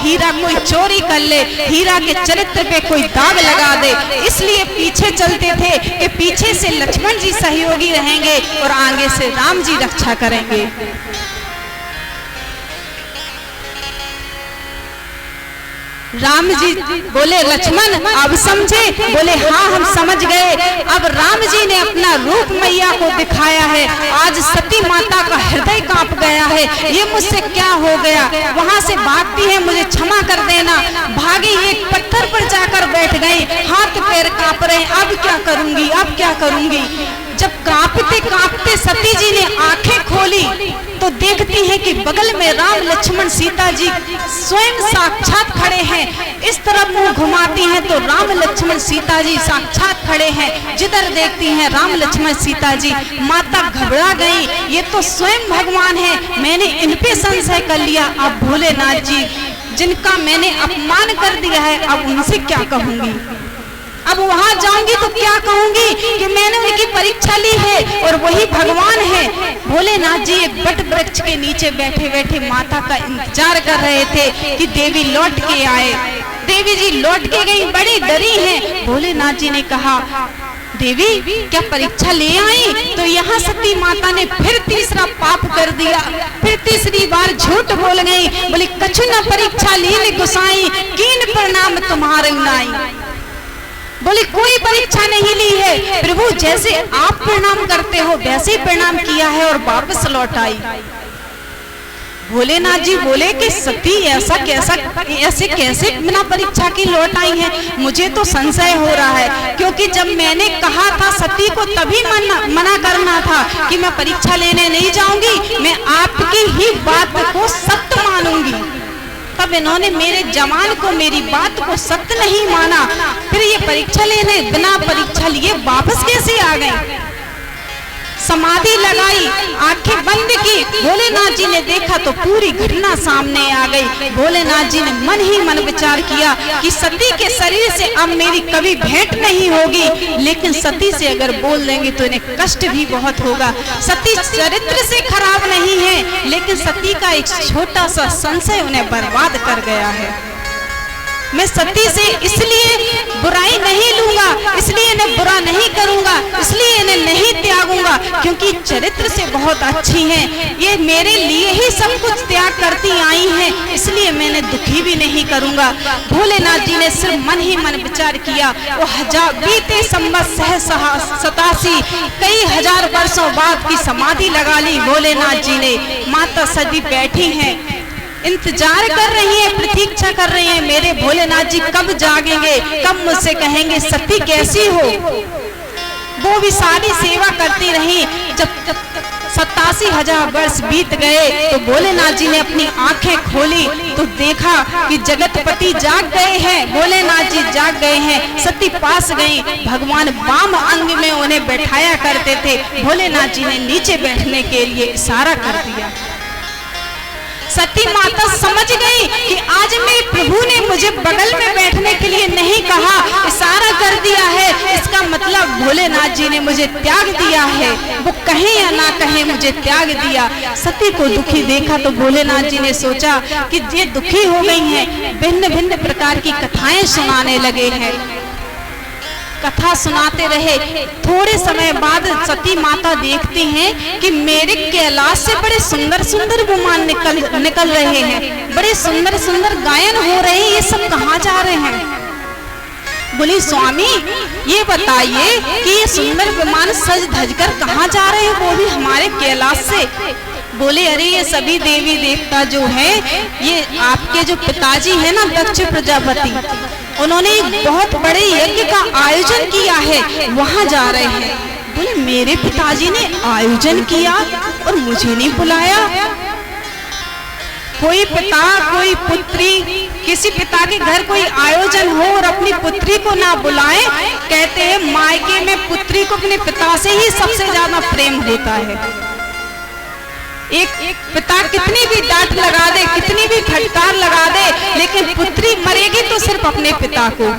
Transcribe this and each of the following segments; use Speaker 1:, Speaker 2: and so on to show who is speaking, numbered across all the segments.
Speaker 1: हीरा कोई चोरी कर ले, हीरा के चरित्र पे कोई दाग लगा दे, इसलिए पीछे चलते थे कि पीछे से लक्ष्मण जी सहयोगी रहेंगे और आगे से राम जी रक्षा करेंगे। राम जी बोले लक्ष्मण अब समझे? बोले हाँ हम समझ गए। अब राम जी ने अपना रूप मैया को दिखाया है। आज सती माता का हृदय कांप गया है, ये मुझसे क्या हो गया? वहाँ से भागती है, मुझे क्षमा कर देना। भागी एक पत्थर पर जाकर बैठ गई, हाथ पैर कांप रहे, अब क्या करूंगी, अब क्या करूंगी। जब कांपते कांपते सती जी ने आंखें खोली तो देखती हैं कि बगल में राम लक्ष्मण सीता जी स्वयं साक्षात खड़े हैं। इस तरफ मुंह घुमाती हैं तो राम लक्ष्मण सीता जी साक्षात खड़े हैं। जिधर देखती हैं राम लक्ष्मण सीता जी। माता घबरा गई, ये तो स्वयं भगवान है, मैंने इन पे संशय कर लिया। अब भोलेनाथ जी जिनका मैंने अपमान कर दिया है, अब उनसे क्या कहूंगी? अब वहां जाऊंगी तो क्या कहूंगी कि मैंने उनकी परीक्षा ली है और वही भगवान है। भोलेनाथ जी एक बट वृक्ष के नीचे बैठे बैठे माता का इंतजार कर रहे थे कि देवी लौट के आए। देवी जी लौट के गई, बड़ी डरी हैं। भोलेनाथ जी ने कहा देवी क्या परीक्षा ले आई? तो यहाँ सती माता ने फिर तीसरा पाप कर दिया, फिर तीसरी बार झूठ बोल गई। बोली कछु न परीक्षा ली गुसाई, कीन प्रणाम तुम्हारे नाई। बोले कोई परीक्षा नहीं ली है प्रभु, जैसे आप प्रणाम करते हो वैसे ही प्रणाम किया है और वापस लौट आई। भोलेनाथ जी बोले कि सती ऐसे कैसे बिना परीक्षा की लौट आई है? मुझे तो संशय हो रहा है, क्योंकि जब मैंने कहा था सती को तभी मना करना था कि मैं परीक्षा लेने नहीं जाऊंगी, मैं आपकी ही बात को सत्य मानूंगी। तब इन्होंने मेरे जवान को मेरी बात को सत्य नहीं माना, फिर ये परीक्षा लेने बिना परीक्षा लिए वापस कैसे आ गए? समाधि लगाई, आंखें बंद की। भोलेनाथ जी ने देखा तो पूरी घटना सामने आ गई। भोलेनाथ जी ने मन ही मन विचार किया कि सती के शरीर से अब मेरी कभी भेंट नहीं होगी, लेकिन सती से अगर बोल देंगे तो इन्हें कष्ट भी बहुत होगा। सती चरित्र से खराब नहीं है, लेकिन सती का एक छोटा सा संशय उन्हें बर्बाद कर गया है। मैं सती से इसलिए बुराई नहीं लूंगा, इसलिए इन्हें बुरा नहीं करूंगा, इसलिए इन्हें नहीं त्यागूंगा, क्योंकि चरित्र से बहुत अच्छी हैं। ये मेरे लिए ही सब कुछ त्याग करती आई हैं, इसलिए मैंने दुखी भी नहीं करूंगा। भोलेनाथ जी ने सिर्फ मन ही मन विचार किया। वो बीते संवत 87 कई हजार वर्षों बाद की समाधि लगा ली भोलेनाथ जी ने। माता सती बैठी हैं, इंतजार कर रही है, प्रतीक्षा कर रही है, मेरे भोलेनाथ जी कब जागेंगे, कब मुझसे कहेंगे सती कैसी हो। वो भी सारी सेवा करती रही। जब 87,000 वर्ष बीत गए तो भोलेनाथ जी ने अपनी आंखें खोली तो देखा कि जगतपति जाग गए हैं, भोलेनाथ जी जाग गए हैं। सती पास गई, भगवान वाम अंग में उन्हें बैठाया करते थे। भोलेनाथ जी ने नीचे बैठने के लिए इशारा कर दिया। सती माता समझ गई कि आज मेरे प्रभु ने मुझे बगल में बैठने के लिए नहीं कहा, इशारा कर दिया है, इसका मतलब भोलेनाथ जी ने मुझे त्याग दिया है। वो कहे या ना कहे मुझे त्याग दिया। सती को दुखी देखा तो भोलेनाथ जी ने सोचा कि ये दुखी हो गई हैं, भिन्न भिन्न प्रकार की कथाएं सुनाने लगे हैं। कथा सुनाते रहे। थोड़े समय बाद सती माता देखती हैं कि मेरे कैलाश से बड़े सुंदर सुंदर विमान निकल रहे हैं, बड़े सुंदर सुंदर गायन हो रहे हैं, ये सब कहाँ जा रहे हैं? बोली स्वामी ये बताइए कि ये सुंदर विमान सज धज कर कहाँ जा रहे हैं, वो भी हमारे कैलाश से? बोले अरे ये सभी देवी देवता जो हैं, ये आपके जो पिताजी हैं ना दक्ष प्रजापति, उन्होंने एक बहुत बड़े यज्ञ का आयोजन किया है, वहां जा रहे हैं। बोले मेरे पिताजी ने आयोजन किया और मुझे नहीं बुलाया? कोई पिता कोई पुत्री, किसी पिता के घर कोई आयोजन हो और अपनी पुत्री को ना बुलाए, कहते हैं मायके में पुत्री को अपने पिता से ही सबसे ज्यादा प्रेम होता है। एक पिता कितनी भी डांट लगा दे, कितनी भी फटकार लगा दे, लेकिन पुत्री मरेगी तो सिर्फ अपने पिता को,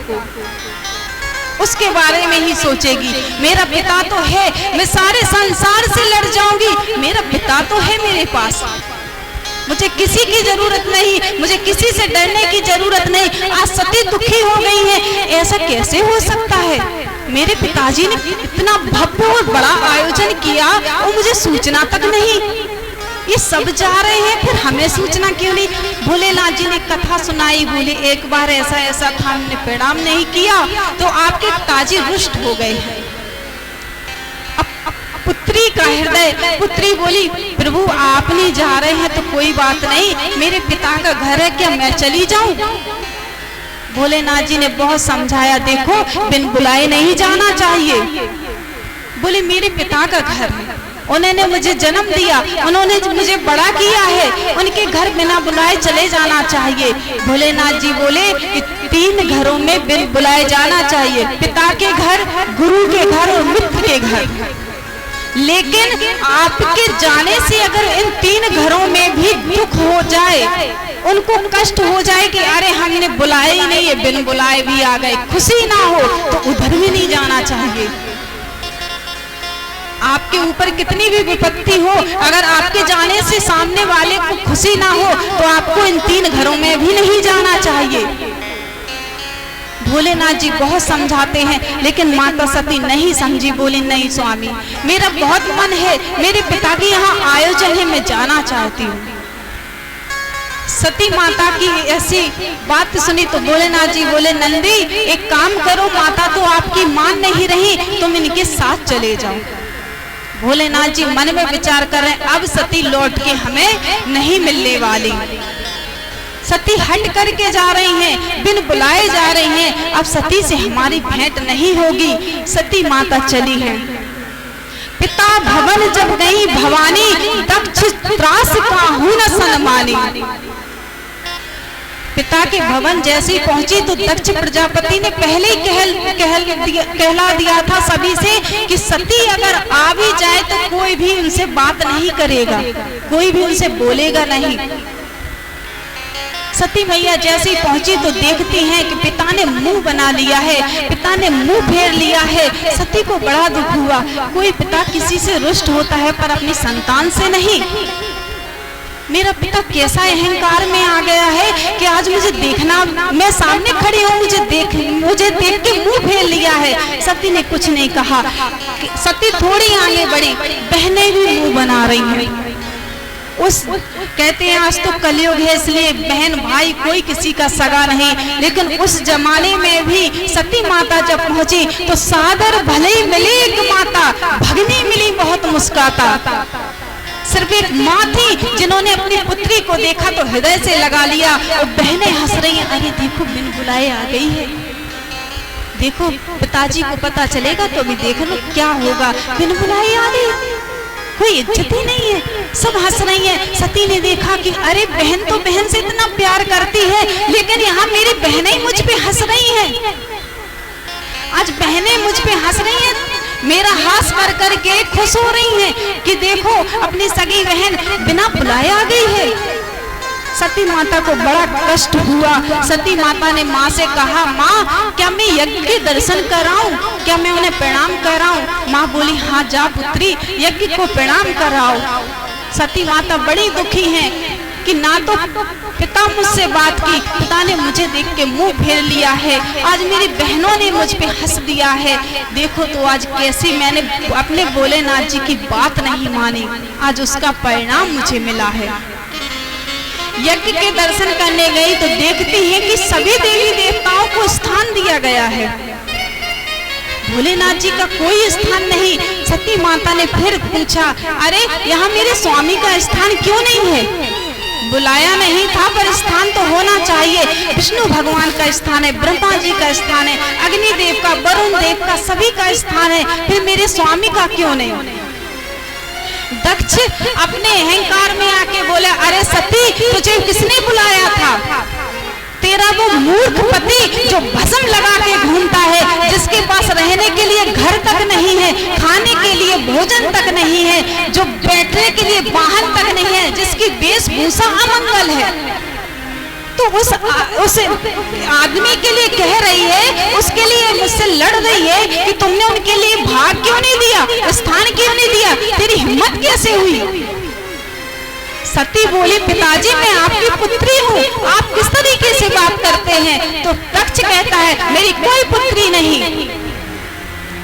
Speaker 1: उसके बारे में ही सोचेगी। मेरा पिता तो है, मैं सारे संसार से लड़ जाऊंगी, मेरा पिता तो है मेरे पास। मुझे किसी की जरूरत नहीं, मुझे किसी से डरने की जरूरत नहीं। आज सती दुखी हो गई है, ऐसा कैसे हो सकता है? मेरे पिताजी ने इतना भव्य और बड़ा आयोजन किया और मुझे सूचना तक नहीं। ये सब जा रहे हैं, फिर हमें सूचना क्यों नहीं? भोलेनाथ जी ने कथा सुनाई, बोले एक बार ऐसा ऐसा था, हमने प्रणाम नहीं किया तो आपके पिताजी रुष्ट हो गए हैं। पुत्री का हृदय, पुत्री बोली प्रभु आप नहीं जा रहे हैं तो कोई बात नहीं, मेरे पिता का घर है, क्या मैं चली जाऊं? भोलेनाथ जी ने बहुत समझाया, देखो बिन बुलाए नहीं जाना चाहिए। बोले मेरे पिता का घर है, उन्होंने मुझे जन्म दिया, उन्होंने मुझे बड़ा किया है, उनके घर बिना बुलाए चले जाना चाहिए। भोलेनाथ जी बोले कि 3 घरों में बिन बुलाए जाना चाहिए, पिता के घर, गुरु के घर और मित्र के घर। लेकिन आपके जाने से अगर इन 3 घरों में भी दुख हो जाए, उनको कष्ट हो जाए कि अरे हमने बुलाए ही नहीं, ये बिन बुलाए भी आ गए, खुशी ना हो, तो उधर भी नहीं जाना चाहिए। आपके ऊपर कितनी भी विपत्ति हो, अगर आपके जाने से सामने वाले को खुशी ना हो तो आपको इन 3 घरों में भी नहीं जाना चाहिए। भोलेनाथ जी बहुत समझाते हैं, लेकिन माता सती नहीं समझी। बोली नहीं स्वामी, मेरा बहुत मन है, मेरे पिता के यहाँ आयोजन है, मैं जाना चाहती हूँ। सती माता की ऐसी बात सुनी तो भोलेनाथ जी बोले नंदी एक काम करो, माता तो आपकी मान नहीं रही, तुम इनके साथ चले जाओ। भोलेनाथ जी मन में विचार कर रहे हैं, अब सती लौट के हमें नहीं मिलने वाली। सती हट करके जा रही हैं, बिन बुलाए जा रही हैं, अब सती से हमारी भेंट नहीं होगी। सती माता चली है। पिता भवन जब गई भवानी, दक्ष त्रास काहू न सनमानी। पिता के भवन जैसे पहुंची तो दक्ष प्रजापति ने पहले ही कहला दिया था सभी से कि सती अगर आ भी जाए तो कोई भी उनसे बात नहीं करेगा, कोई भी उनसे बोलेगा नहीं। सती मैया जैसे ही पहुंची तो देखती हैं कि पिता ने मुंह बना लिया है, पिता ने मुंह फेर लिया है। सती को बड़ा दुख हुआ। कोई पिता किसी से रुष्ट होता है पर अपनी संतान से नहीं। मेरा पिता कैसा अहंकार में आ गया है कि आज मुझे देखना, मैं सामने खड़ी हूँ, मुझे देख के मुंह फेर लिया है। सती ने कुछ नहीं कहा। सती थोड़ी आगे बढ़ी, बहनें भी मुंह बना रही हैं। कहते हैं आज तो कलयुग है इसलिए बहन भाई कोई किसी का सगा नहीं, लेकिन उस जमाने में भी सती माता जब पहुंची तो सादर भले ही मिली एक माता, भगनी मिली बहुत मुस्काता। सिर्फ एक माँ थी जिन्होंने अपनी पुत्री को देखा तो हृदय से लगा लिया और बहनें हंस रही हैं, अरे देखो बिन बुलाए आ गई है, देखो पिताजी को पता चलेगा तो अभी देख लो क्या होगा, बिन बुलाए आ गई, कोई इज्जत ही नहीं है, सब हंस रही हैं। सती ने देखा कि अरे बहन तो बहन से इतना प्यार करती है, लेकिन यहाँ मेरी बहनें मुझ पे हंस रही हैं। आज बहनें मुझ पे हंस रही हैं, मेरा हास कर करके खुश हो रही हैं कि देखो अपनी सगी बहन बिना बुलाए आ गई है। सती माता को बड़ा कष्ट हुआ। सती माता ने माँ से कहा, माँ क्या मैं यज्ञ के दर्शन कराऊं, क्या मैं उन्हें प्रणाम कराऊं? माँ बोली हाँ जा पुत्री, यज्ञ को प्रणाम कराओ। सती माता बड़ी दुखी हैं कि ना तो पिता मुझसे बात की, पिता ने मुझे देख के मुंह फेर लिया है, आज मेरी बहनों ने मुझ पे हंस दिया है। देखो तो आज कैसी मैंने अपने भोलेनाथ जी की बात नहीं मानी, आज उसका परिणाम मुझे मिला है। यज्ञ के दर्शन करने गई तो देखती है कि सभी देवी देवताओं को स्थान दिया गया है, भोलेनाथ जी का कोई स्थान नहीं। सती माता ने फिर पूछा, अरे यहाँ मेरे स्वामी का स्थान क्यों नहीं है? बुलाया नहीं था पर स्थान तो होना चाहिए। विष्णु भगवान का स्थान है, ब्रह्मा जी का स्थान है, अग्निदेव का, वरुण देव का, सभी का स्थान है, फिर मेरे स्वामी का क्यों नहीं? दक्ष अपने अहंकार में आके बोला, अरे सती तुझे किसने बुलाया था? तेरा वो मूर्ख पति जो भस्म लगा के घूमता है, जिसके पास रहने के लिए घर तक नहीं है, खाने के लिए भोजन तक नहीं है, जो बैठने के लिए वाहन तक नहीं है, जिसकी वेशभूषा अमंगल है, तो उस आदमी के लिए कह रही है, उसके लिए मुझसे लड़ रही है कि तुमने उनके लिए भाग क्यों नहीं दिया, स्थान क्यों नहीं दिया, तेरी हिम्मत कैसे हुई? सती बोली, पिताजी मैं आपकी पुत्री हूँ, आप किस तरीके से बात करते हैं? तो दक्ष कहता है मेरी कोई पुत्री नहीं।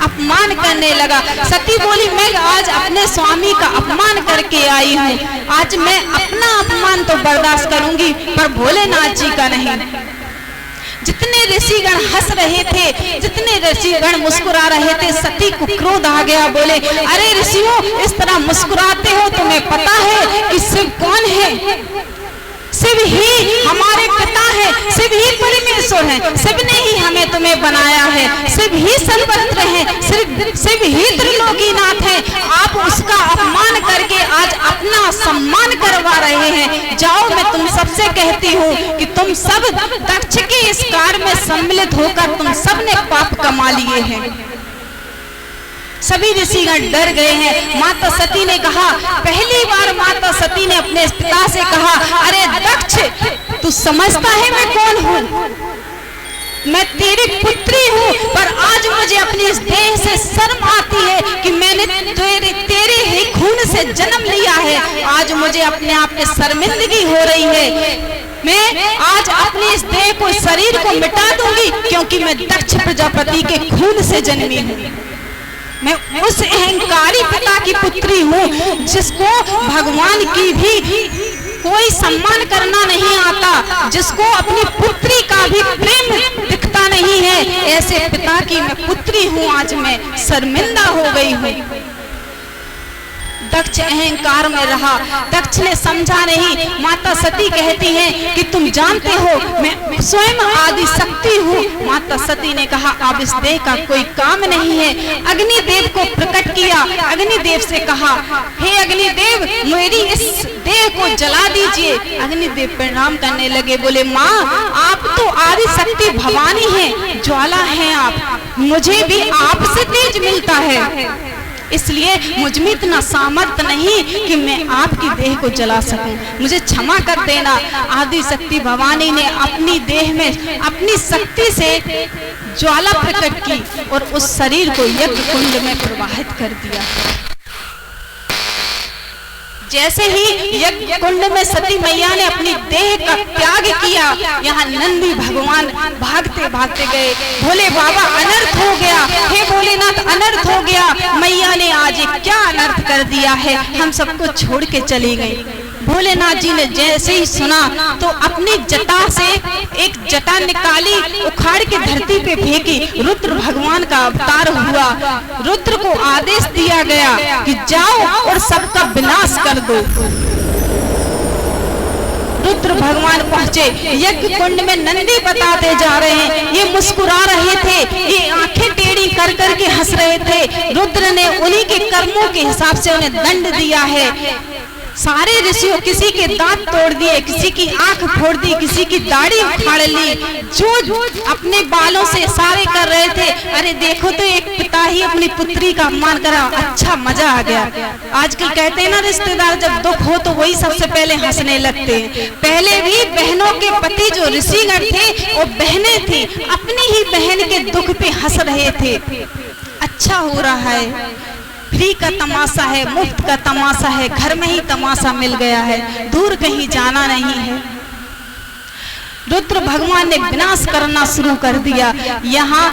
Speaker 1: अपमान करने लगा। सती बोली, मैं आज अपने स्वामी का अपमान करके आई हूँ, आज मैं अपना अपमान तो बर्दाश्त करूंगी पर भोलेनाथ जी का नहीं। जितने ऋषिगण हंस रहे थे, जितने ऋषिगण मुस्कुरा रहे थे, सती को क्रोध आ गया। बोले, अरे ऋषियों, इस तरह मुस्कुराते हो, तुम्हें पता है कि शिव कौन है? शिव ही हमारे पिता है, शिव ही परमेश्वर है, शिव ने ही हमें तुम्हें बनाया है, शिव ही सर्वत्र है, शिव ही त्रिलोकीनाथ है। आप उसका अपमान करके आज अपना सम्मान करवा रहे हैं। जाओ, मैं तुम सबसे कहती हूँ कि तुम सब दक्ष के इस कार्य में सम्मिलित होकर तुम सब ने पाप कमा लिए हैं। सभी ऋषिगण डर गए हैं। माता सती ने कहा, पहली बार माता सती ने अपने पिता से कहा, अरे दक्ष, तू समझता है मैं कौन हूँ? मैं तेरी पुत्री हूँ, पर आज मुझे अपनी इस देह से शर्म आती है कि मैंने तेरे ही खून से जन्म लिया है। आज मुझे अपने आप में शर्मिंदगी हो रही है। मैं आज अपने इस देह को, शरीर को मिटा दूंगी, क्योंकि मैं दक्ष प्रजापति के खून से जन्मी हूँ। मैं उस अहंकारी पिता की पुत्री हूँ जिसको भगवान की भी कोई सम्मान करना नहीं आता, जिसको अपनी पुत्री का भी प्रेम दिखता नहीं है। ऐसे पिता की मैं पुत्री हूँ, आज मैं शर्मिंदा हो गई हूँ। दक्ष अहंकार में रहा, दक्ष ने समझा नहीं। माता सती कहती हैं कि तुम जानते हो मैं स्वयं आदि शक्ति हूँ। माता सती ने कहा, अब इस देह का कोई काम नहीं है। अग्निदेव को प्रकट किया, अग्निदेव से कहा, हे अग्निदेव, मेरी इस देह को जला दीजिए। अग्निदेव प्रणाम करने लगे, बोले, माँ आप तो आदि शक्ति भवानी हैं, ज्वाला हैं आप, मुझे भी आपसे तेज मिलता है, इसलिए मुझ में इतना सामर्थ्य नहीं कि मैं आपकी देह को जला सकूं, मुझे क्षमा कर देना। आदि शक्ति भवानी ने अपनी देह में अपनी शक्ति से ज्वाला प्रकट की और उस शरीर को यज्ञ कुंड में प्रवाहित कर दिया। जैसे ही यज्ञ कुंड में सती मैया ने अपनी देह का त्याग किया, यहाँ नंदी भगवान भागते भागते गए। भोले बाबा, अनर्थ हो गया, हे भोलेनाथ अनर्थ हो गया, मैया ने आज क्या अनर्थ कर दिया है, हम सबको छोड़ के चली गई। भोलेनाथ जी ने जैसे ही सुना तो अपनी जटा से एक जटा निकाली, उखाड़ के धरती पे फेंकी। रुद्र भगवान का अवतार हुआ। रुद्र को आदेश दिया गया कि जाओ और सबका विनाश कर दो। रुद्र भगवान पहुंचे, यज्ञ कुंड में नंदी बताते जा रहे हैं, ये मुस्कुरा रहे थे, ये आंखें टेढ़ी कर कर के हंस रहे थे। रुद्र ने उन्हीं के कर्मों के हिसाब से उन्हें दंड दिया है। सारे ऋषियों, किसी के दांत तोड़ दिए, किसी की आंख फोड़ दी, किसी की दाढ़ी उखाड़ ली, जो अपने बालों से इशारे कर रहे थे। अरे देखो तो एक पिता ही अपनी पुत्री का अपमान करा, अच्छा मजा आ गया। आजकल कहते हैं ना, रिश्तेदार जब दुख हो तो वही सबसे पहले हंसने लगते हैं। पहले भी बहनों के पति जो ऋषिगण थे वो बहनें थी, अपनी ही बहन के दुख पे हंस रहे थे। अच्छा हो रहा है, फ्री का तमाशा है, मुफ्त का तमाशा है, घर में ही तमाशा मिल गया है, दूर कहीं जाना नहीं है। रुद्र भगवान ने विनाश करना शुरू कर दिया। यहाँ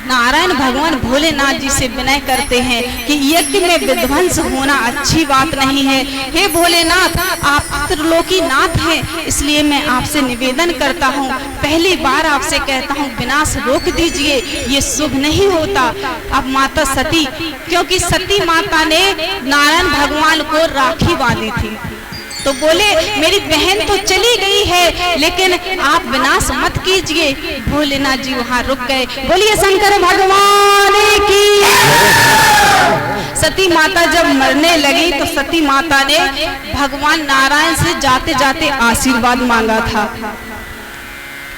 Speaker 1: नारायण भगवान भोलेनाथ जी से विनय करते हैं कि यज्ञ में विध्वंस होना अच्छी बात नहीं है। हे भोलेनाथ, आप त्रिलोकी नाथ हैं, इसलिए मैं आपसे निवेदन करता हूँ, पहली बार आपसे कहता हूँ विनाश रोक दीजिए, ये शुभ नहीं होता। अब माता सती, क्योंकि सती माता ने नारायण भगवान को राखी बांधी थी, तो बोले मेरी बहन तो चली गई है, लेकिन आप विनाश मत कीजिए। भोलेनाथ जी वहां रुक गए। बोलिए शंकर भगवान की। सती माता जब मरने लगी तो सती माता ने भगवान नारायण से जाते जाते आशीर्वाद मांगा था।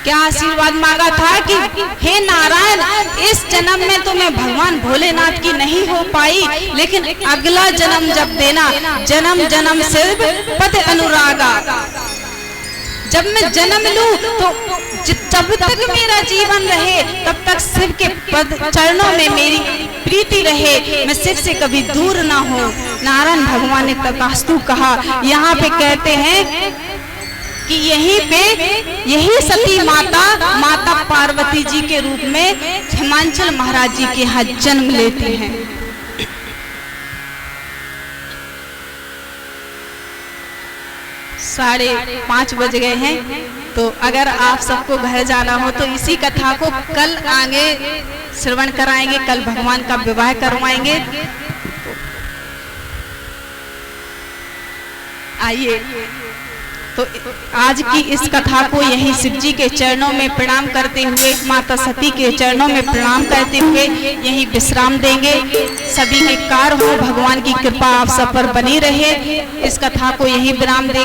Speaker 1: क्या आशीर्वाद मांगा था कि हे नारायण, इस जन्म में तो मैं भगवान भोलेनाथ की नहीं हो पाई, लेकिन अगला जन्म जब देना, जन्म जन्म शिव पद अनुरागा, जब मैं जन्म लूं तो जब तक मेरा जीवन रहे तब तक शिव के पद चरणों में मेरी प्रीति रहे, मैं शिव से कभी दूर ना हो। नारायण भगवान ने तथास्तु कहा। यहाँ पे कहते हैं कि यही सती माता पार्वती जी के रूप में हिमांचल महाराज जी के यहाँ जन्म लेती हैं। साढ़े 5 बज गए हैं, तो अगर आप सबको घर जाना हो तो इसी कथा को कल आगे श्रवण कराएंगे, कल भगवान का विवाह करवाएंगे। आइए, तो आज की इस कथा को यही शिव जी के चरणों में प्रणाम करते हुए, माता सती के चरणों में प्रणाम करते हुए यही विश्राम देंगे। सभी के कार्य हो, भगवान की कृपा आप सब पर बनी रहे। इस कथा को यही विराम देंगे।